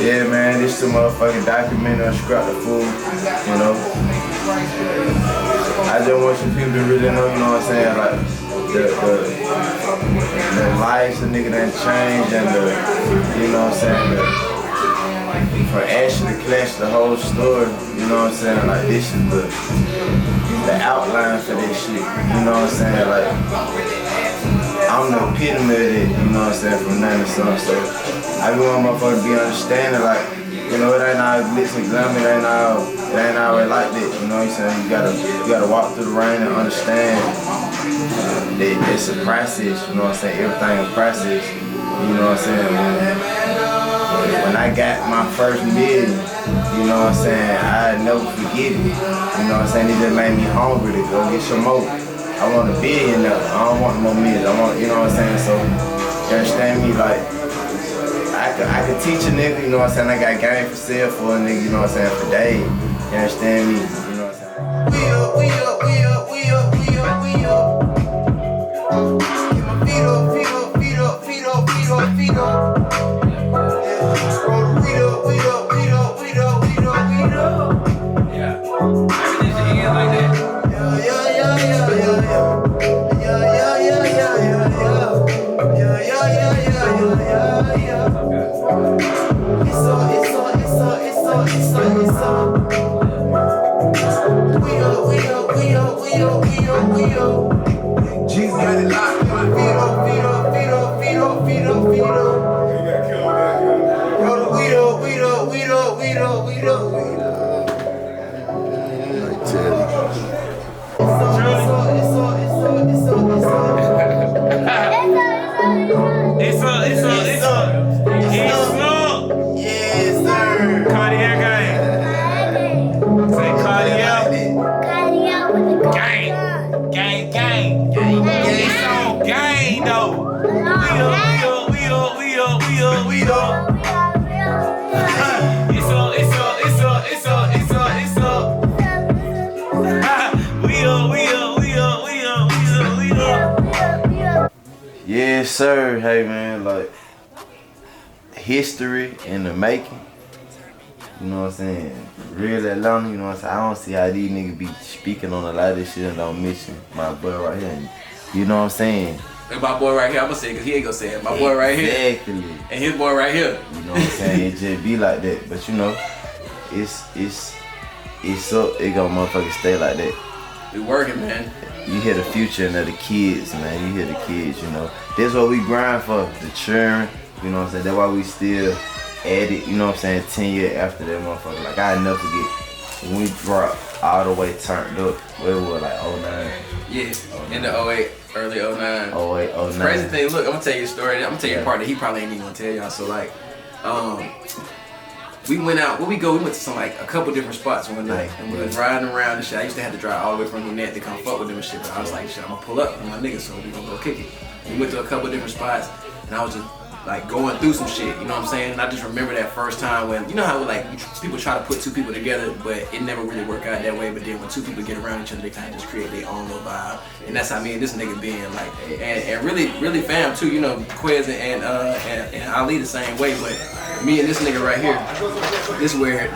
Yeah, man, this is a motherfucking documentary on Scrap the Fool, you know. I just want some people to really know, you know what I'm saying, like, the lives a nigga done changed and the, you know what I'm saying, for Ashley to clutch the whole story, you know what I'm saying, like, this is the outline for this shit, you know what I'm saying, like, I'm the epitome of it, you know what I'm saying, from nothing to something, so I be want motherfuckers to be understanding, like, you know, it ain't all glitz and glamour, it ain't always like that, you know what I'm saying, you gotta walk through the rain and understand that it's a process, you know what I'm saying, everything is a process, you know what I'm saying, when I got my first million, you know what I'm saying, I never forget it, you know what I'm saying, it just made me hungry to go get some more. I want a billion now. I don't want no millions. I want, you know what I'm saying? So, you understand me? Like, I could teach a nigga, you know what I'm saying? I got game for sale for a nigga, you know what I'm saying? For days. You understand me? You know what I'm saying? We up. Get my feet up. Yeah. Everything's in the end like that. Jesus got it locked. Yes, sir. Cartier gang. Say Cartier. Cartier with the Gang. It's on gang though. We up. It's up. We up. Yes, sir. Hey, man, like, history in the making. You know what I'm saying? Real Atlanta, you know what I'm saying? I don't see how these niggas be speaking on a lot of this shit and don't mention my boy right here. You know what I'm saying? And my boy right here, I'm gonna say it because he ain't gonna say it. My boy right here. Exactly. And his boy right here. You know what I'm saying? It just be like that. But you know, it's up, it gonna motherfucking stay like that. We working, man. You hear the future and the kids, man. You hear the kids, you know. That's what we grind for, the children. You know what I'm saying? That's why we still at it, you know what I'm saying, 10 years after that motherfucker. Like, I never forget when we dropped all the way turned up. Where we were like 09. Yeah, in the 08, early 09. 08, 09. Crazy thing, look, I'm gonna tell you a story. I'm gonna tell you a part that he probably ain't even gonna tell y'all. So like, we went out, where we go, we went to some like a couple different spots one night and we was riding around and shit. I used to have to drive all the way from Gwinnett to come fuck with them and shit, but I was like, shit, I'm gonna pull up with my niggas, so we gonna go kick it. We went to a couple different spots and I was just like going through some shit, you know what I'm saying? And I just remember that first time when, you know how like people try to put two people together, but it never really work out that way. But then when two people get around each other, they kind of just create their own little vibe. And that's how me and this nigga being like, and really fam too, you know, Quez and Ali the same way. But me and this nigga right here, this where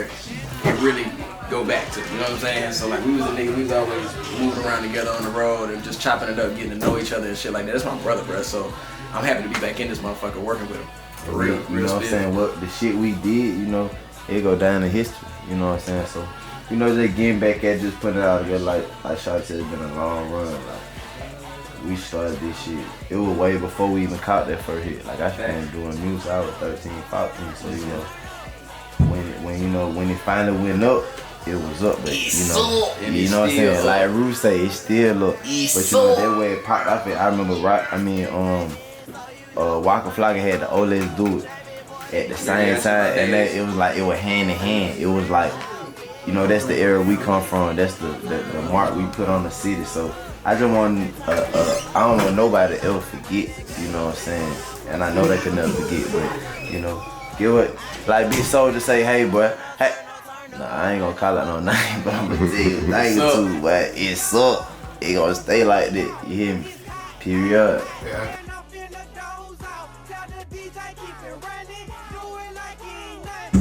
it really go back to, you know what I'm saying? So like we was a nigga, we was always moving around together on the road and just chopping it up, getting to know each other and shit like that. That's my brother, bro. So I'm happy to be back in this motherfucker working with him. For real, you know what I'm saying? What the shit we did, you know, it go down in history, you know what I'm saying? So, you know, just getting back at just putting it out together, like Shawty said, it's been a long run. Like, we started this shit, it was way before we even caught that first hit. Like, I started doing music, I was 13, 14, so, you know, when it finally went up, it was up, but you know what I'm saying? Like Ruth say, it's still up. But you know, that way it popped off it. I remember Waka Flocka had the Oh Let's Do It at the same time, and that it was like it was hand in hand. It was like, you know, that's the era we come from. That's the mark we put on the city. So I just want I don't want nobody to ever forget. You know what I'm saying? And I know they can never forget, but you know, give it like Big Soulja say, hey boy, hey. Nah, I ain't gonna call it no name, but I'm gonna tell you thank you too, but it's up. It gonna stay like that. You hear me? Period. Yeah.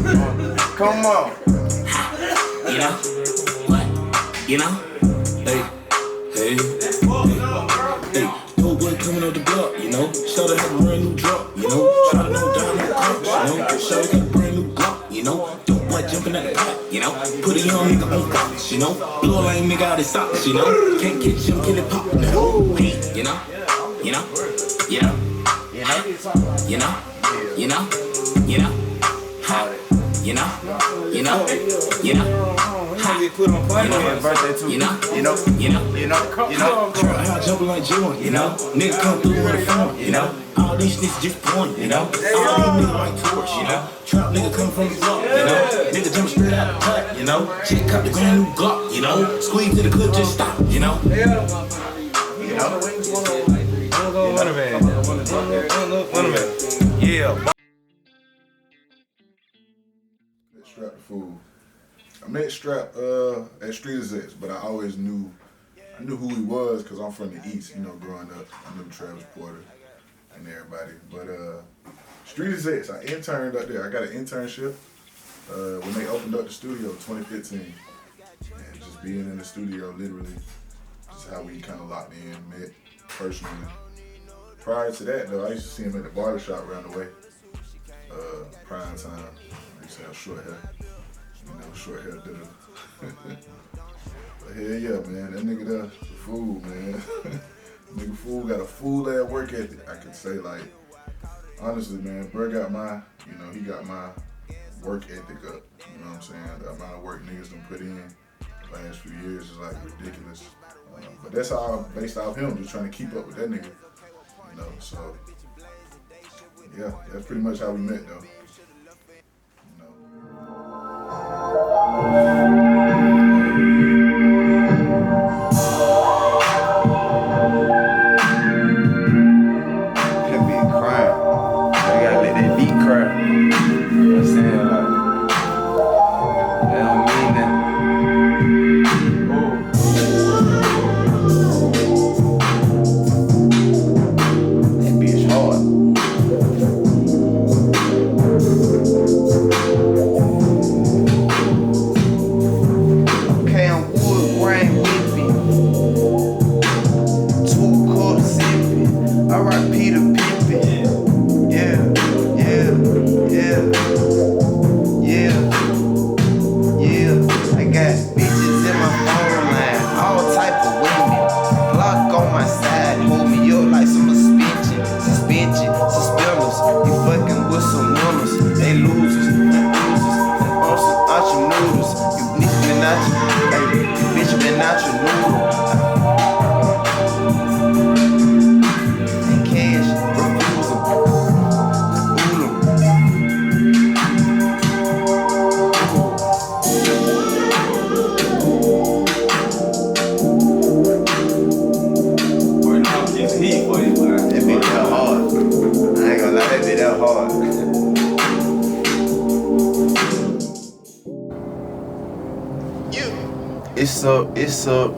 Come on. You know? What? You know? Hey, hey, hey. Dope boy coming out the block, you know? Shawty had a brand new drop, you know? Shawty no diamond crunch, you know? Shawty got a brand new Glock, you know? Dope boy jumping at the pot, you know? Put a young nigga on Fox, you know? Blow a lame nigga out his socks, you know? Can't catch him, kill it pop, no. You know? You know? You know? You know? You know? You know? You know? How? You know? You know? You know? Put on play on his birthday too. You know? You know? You know? You know? You know? How jumping like Jordan, you know? Nigga come through with a phone, you know? All these niggas just point, you know? All these niggas like torch, you know? Trap nigga come from the block, you know? Nigga jump straight out the track, you know? Chick cop the brand new Glock, you know? Squeeze to the clip, just stop, you know? You know? Yeah. Strap the fool. I met Strap at Street Execs, but I always knew who he was because I'm from the East, you know, growing up. I knew Travis Porter and everybody. But Street Execs, I interned up there. I got an internship when they opened up the studio in 2015. And just being in the studio, literally, just how we kind of locked in, met personally. Prior to that, though, I used to see him at the barbershop around the way. Prime time. I used to have short hair. You know, short hair did it. But hell yeah, man. That nigga there, the fool, man. Nigga fool got a fool ass work ethic. I can say, like, honestly, man, bro got my, you know, he got my work ethic up. You know what I'm saying? The amount of work niggas done put in the last few years is like ridiculous. But that's all based off him, just trying to keep up with that nigga. You know, so yeah, that's pretty much how we met though. You know. That beat crying. They gotta let that beat cry. You know what I'm saying? Like, that don't mean that. That bitch hard. Okay, I'm wood grain whipping. 2 cups sipping. Alright, Peter Pippin. Yeah, yeah, yeah, yeah, yeah. I got bitches in my phone line, all type of women. Block on my side, hold me up like some suspension, suspenders. You fucking with some winners, they losers, on some entrepreneurs. You bitch been out your, hey, you bitch been out your noodle. And cash, refusal. That bitch that hard. I ain't gonna lie, that bitch that hard. It's up.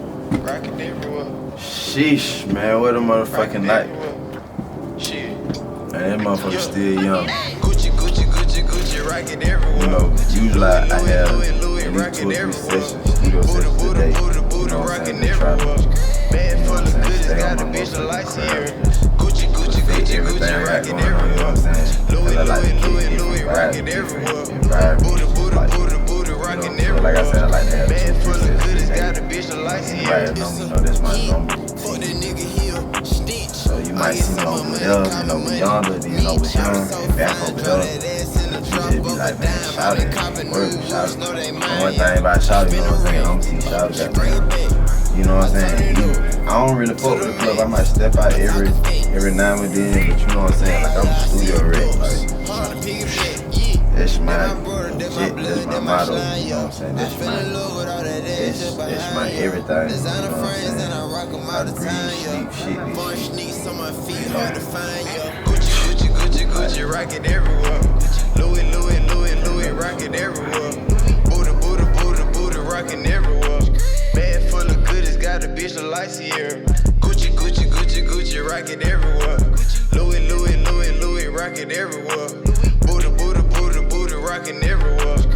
Rockin' everywhere. Sheesh, man, what a motherfucking night. Shit. Man, that motherfucker still young. Gucci, rockin' everywhere. You know, usually I have at least 2 or 3 sessions, studio sessions a day. You know what I'm saying? They try to, Man full of goodies, got a bitch the lights here. Gucci, everything I got rockin' going on, you know what I'm saying? And I like to keep different vibes, different environments. Like, you know, like I said, I like to have 2 or 3 sessions a day. Everybody know me, know that's my zone. So you might see me over there, you know, with yonder, then over here, and back over there. You just be like, man, shouting, work, shouting. And one thing about shouting, you know what I'm saying? I don't see shouting that man. You know what I'm saying? I don't really fuck with the club. I might step out every now and then, but you know what I'm saying? Like, I'm studio ready. Like, that's my shit, that's my motto, you know what I'm saying? That's my everything, you know what I'm saying? I breathe, sleep, shit, this shit. Gucci, rockin' everywhere. Louis, rockin' everywhere. Booty, rockin' everywhere. Bag full of goodies, got a bitch the lights here. Gucci, rockin' everywhere. Louis, rockin' everywhere.